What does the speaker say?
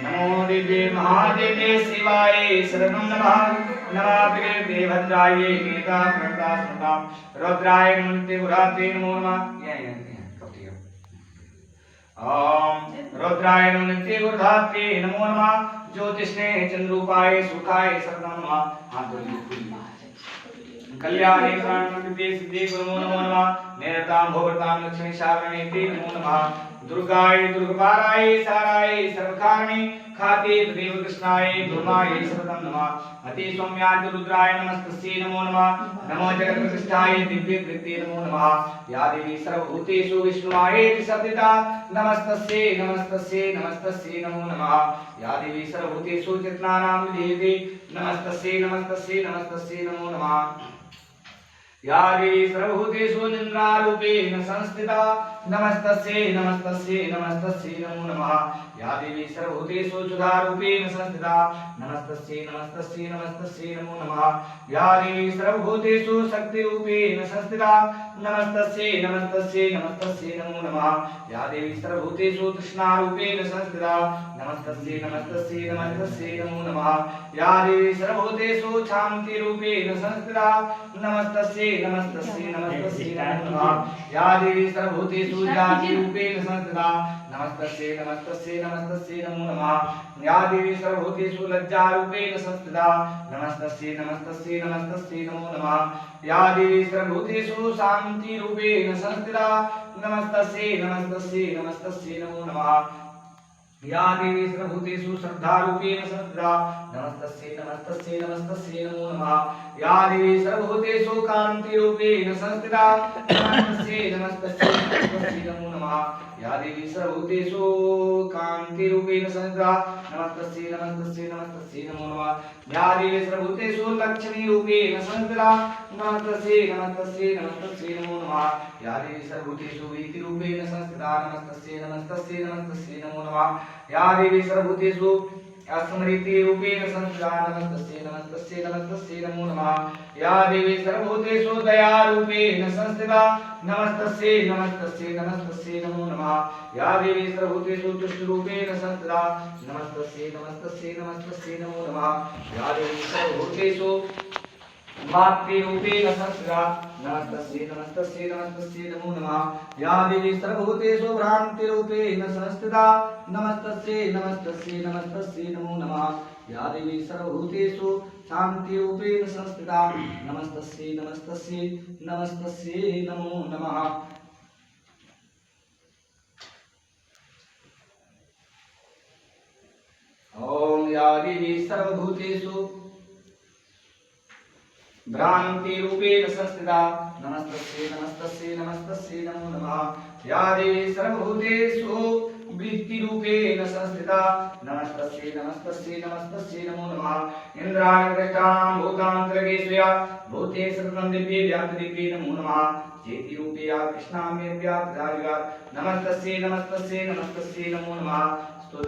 नमो दिव्ये महादेव्ये शिवाय शरणं नमः नमाग्रे देवभद्राय गीता प्रणता स्मृता रुद्राय नमस्ते गुराते नमो नमः ओम रुद्राय नमस्ते गुरुधात्रे नमो नमः ज्योतिष्णे चंद्रूपाय सुखाय शरणं नमः हाथ जोड़िए कल्याणे प्राणमते सिद्धे गुरु नमो नमः नेरतां भोगतां लक्ष्मी शारणे नमो नमः दुर्गाय दुर्गपाराय साराय सर्वकारणे खाते देव कृष्णाय दुर्गाय शरणं नमः अति सौम्याय रुद्राय नमस्तस्यै नमो नमः नमो जगत्प्रतिष्ठाय दिव्य कृते नमो नमः या देवी सर्वभूतेषु विष्णुमाये सतिता नमस्तस्यै नमस्तस्यै नमस्तस्यै नमो नमः या देवी सर्वभूतेषु चित्नानां देवी नमस्तस्यै नमस्तस्यै नमस्तस्यै नमो नमः या देवी सर्वभूतेषु निन्द्रारूपेण संस्थिता नमस्तस्यै नमस्तस्यै नमस्तस्यै नमो नमः या देवी सर्वभूतेषु सुधारूपेण संस्थिता नमस्तस्यै नमस्तस्यै नमस्तस्यै नमो नमः या देवी सर्वभूतेषु शक्तिरूपेण संस्थिता नमस्तस्यै नमस्तस्यै नमस्तस्यै नमो नमः या देवी सर्वभूतेषु तृष्णारूपेण संस्थिता नमस्तस्यै नमस्तस्यै नमस्तस्यै नमो नमः या देवी सर्वभूतेषु शान्तिरूपेण संस्थिता नमस्तस्यै नमस्तस्यै नमस्तस्यै नमो नमः या देवी सर्वभूतेषु ज्ञानरूपेण संस्थिता नमस्तस्यै नमस्तस्यै नमस्तस्यै नमो नमः या देवी सर्वभूतेषु लज्जारूपेण संस्थिता नमस्तस्यै नमस्तस्यै नमस्तस्यै नमो नमः या देवी सर्वभूतेषु शान्तिरूपेण संस्थिता नमस्तस्यै नमस्तस्यै नमस्तस्यै नमो नमः या देवी सर्वभूतेषु श्रद्धारूपेण संस्थिता नमस्तस्यै नमस्तस्यै नमस्तस्यै नमो नमः या देवी सर्वभूतेषु कान्तिरूपेण संस्थिता नमस्तस्यै नमस्तस्यै नमस्तस्यै नमो नमः या देवी सर्वभूतेषु कान्तिरूपेण संस्थिता नमस्तस्यै नमस्तस्यै नमस्तस्यै नमो नमः या देवी सर्वभूतेषु लक्ष्मीरूपेण संस्थिता नमस्तस्यै नमस्तस्यै नमस्तस्यै नमो नमः या देवी सर्वभूतेषु वीतिरूपेण संस्थिता नमस्तस्यै नमस्तस्यै नमस्तस्यै नमो नमः या देवी सर्वभूतेषु स्मृति रूपेण संस्थिता नमस्तस्यै नमस्तस्यै नमस्तस्यै नमो नमः या देवी सर्वभूतेषु दया रूपेण संस्थिता नमस्तस्यै नमस्तस्यै नमस्तस्यै नमो नमः या देवी सर्वभूतेषु तुष्ट रूपेण संस्थिता नमस्तस्यै नमस्तस्यै नमस्तस्यै नमो नमः या देवी सर्वभूतेषु मातृरूपेण संस्थिता नमस्तस्यै नमस्तस्यै नमस्तस्यै नमो नमः या देवी सर्वभूतेषु भ्रान्तिरूपेण संस्थिता नमस्तस्यै नमस्तस्यै नमस्तस्यै नमो नमः या देवी सर्वभूतेषु शान्तिरूपेण संस्थिता नमस्तस्यै नमस्तस्यै नमस्तस्यै नमो नमः ओम या देवी सर्वभूतेषु भ्रांति रूपेण संस्थिता नमस्तस्यै नमस्तस्यै नमस्तस्यै नमो नमः या देवी सर्वभूतेषु वृत्ति रूपेण संस्थिता नमस्तस्यै नमस्तस्यै नमस्तस्यै नमो नमः इंद्राणकृष्णानां भूतान्तरकेशया भूते सततं दिव्ये व्याप्तदिव्ये नमो नमः चेति रूपे या कृष्णां मे व्याप्तधारिका नमस्तस्यै नमस्तस्यै नमस्तस्यै नमो नमः